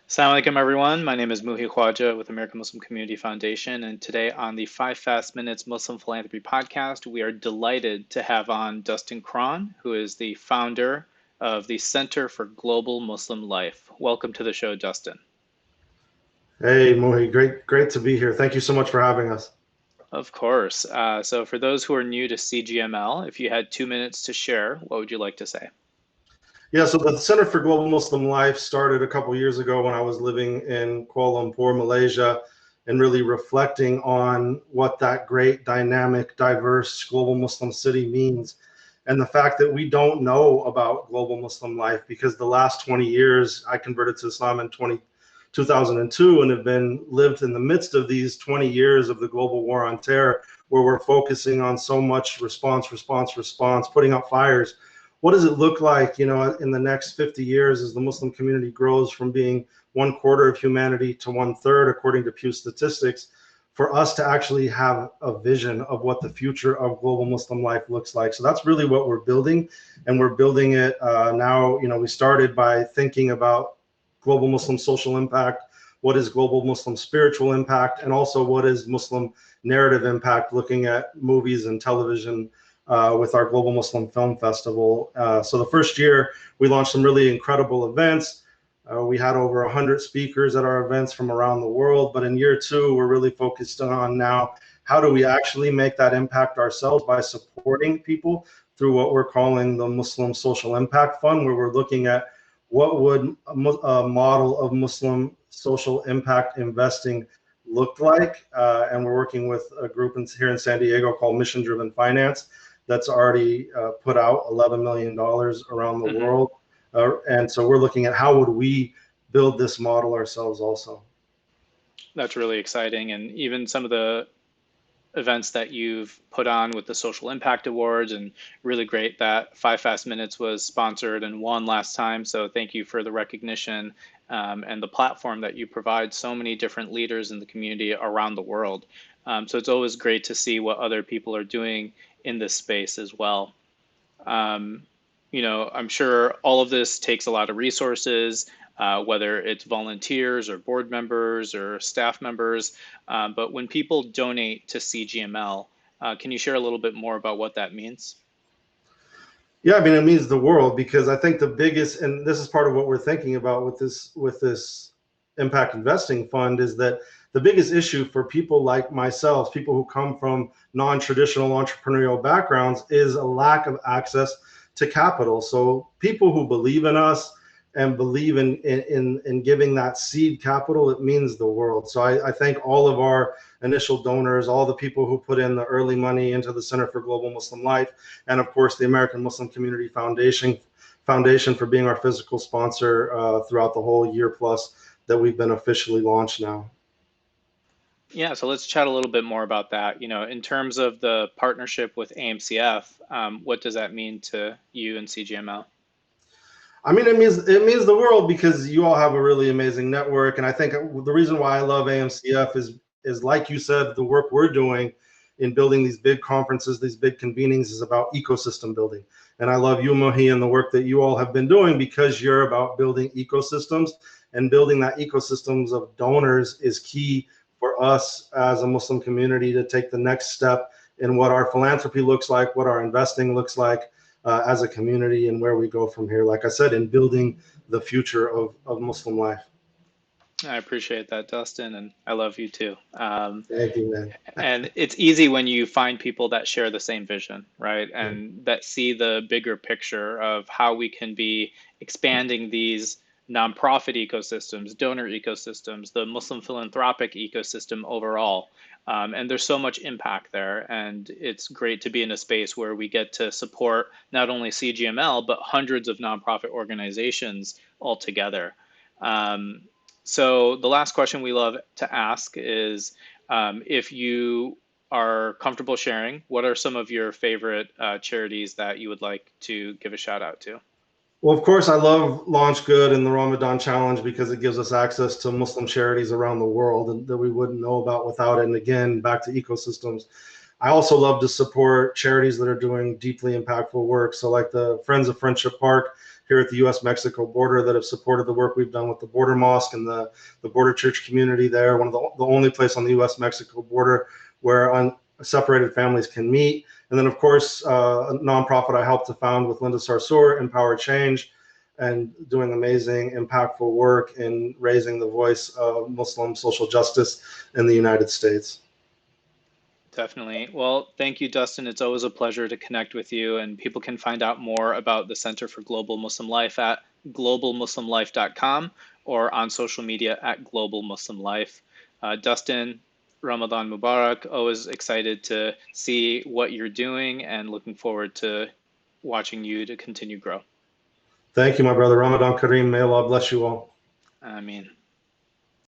Assalamu alaikum, everyone. My name is Muhi Khwaja with American Muslim Community Foundation. And today on the 5 Fast Minutes Muslim Philanthropy podcast, we are delighted to have on Dustin Craun, who is the founder of the Center for Global Muslim Life. Welcome to the show, Dustin. Hey, Mohi, great to be here. Thank you so much for having us. Of course. So, for those who are new to CGML, if you had 2 minutes to share, what would you like to say? Yeah, so the Center for Global Muslim Life started a couple years ago when I was living in Kuala Lumpur, Malaysia, and really reflecting on what that great, dynamic, diverse global Muslim city means. And the fact that we don't know about global Muslim life because the last 20 years, I converted to Islam in 2002 and have been lived in the midst of these 20 years of the global war on terror, where we're focusing on so much response, putting out fires. What does it look like, in the next 50 years as the Muslim community grows from being 1/4 of humanity to 1/3, according to Pew statistics, for us to actually have a vision of what the future of global Muslim life looks like? So that's really what we're building, and we're building it now. We started by thinking about global Muslim social impact, what is global Muslim spiritual impact, and also what is Muslim narrative impact, looking at movies and television with our Global Muslim Film Festival. So the first year, we launched some really incredible events. We had over 100 speakers at our events from around the world. But in year two, we're really focused on now, how do we actually make that impact ourselves by supporting people through what we're calling the Muslim Social Impact Fund, where we're looking at what would a model of Muslim social impact investing look like. And we're working with a group here in San Diego called Mission Driven Finance that's already put out $11 million around the Hmm. world. And so we're looking at how would we build this model ourselves also. That's really exciting. And even some of the events that you've put on with the Social Impact Awards, and really great that 5 Fast Minutes was sponsored and won last time. So thank you for the recognition and the platform that you provide so many different leaders in the community around the world. So it's always great to see what other people are doing in this space as well. Um, I'm sure all of this takes a lot of resources, whether it's volunteers or board members or staff members. But when people donate to CGML, can you share a little bit more about what that means? Yeah, I mean, it means the world, because I think the biggest, and this is part of what we're thinking about with this impact investing fund, is that the biggest issue for people like myself, people who come from non-traditional entrepreneurial backgrounds, is a lack of access to capital. So people who believe in us and believe in giving that seed capital, it means the world. So I thank all of our initial donors, all the people who put in the early money into the Center for Global Muslim Life, and of course the American Muslim Community Foundation for being our physical sponsor throughout the whole year plus that we've been officially launched now. Yeah, so let's chat a little bit more about that. In terms of the partnership with AMCF, what does that mean to you and CGML? I mean, it means the world, because you all have a really amazing network, and I think the reason why I love AMCF is like you said, the work we're doing in building these big conferences, these big convenings, is about ecosystem building. And I love you, Mohi, and the work that you all have been doing, because you're about building ecosystems, and building that ecosystems of donors is key for us as a Muslim community to take the next step in what our philanthropy looks like, what our investing looks like as a community, and where we go from here. Like I said, in building the future of Muslim life. I appreciate that, Dustin, and I love you too. Thank you, man. And it's easy when you find people that share the same vision, right? And that see the bigger picture of how we can be expanding these nonprofit ecosystems, donor ecosystems, the Muslim philanthropic ecosystem overall. And there's so much impact there. And it's great to be in a space where we get to support not only CGML, but hundreds of nonprofit organizations all together. Um, so the last question we love to ask is, if you are comfortable sharing, what are some of your favorite charities that you would like to give a shout out to? Well, of course, I love Launch Good and the Ramadan Challenge, because it gives us access to Muslim charities around the world and that we wouldn't know about without it. And again, back to ecosystems. I also love to support charities that are doing deeply impactful work. So, like the Friends of Friendship Park here at the U.S.-Mexico border that have supported the work we've done with the border mosque and the border church community there, one of the only place on the U.S.-Mexico border where separated families can meet. And then, of course, a nonprofit I helped to found with Linda Sarsour, Empower Change, and doing amazing, impactful work in raising the voice of Muslim social justice in the United States. Definitely. Well, thank you, Dustin. It's always a pleasure to connect with you, and people can find out more about the Center for Global Muslim Life at globalmuslimlife.com or on social media at Global Muslim Life. Dustin, Ramadan Mubarak. Always excited to see what you're doing and looking forward to watching you to continue grow. Thank you, my brother. Ramadan Kareem. May Allah bless you all. I mean.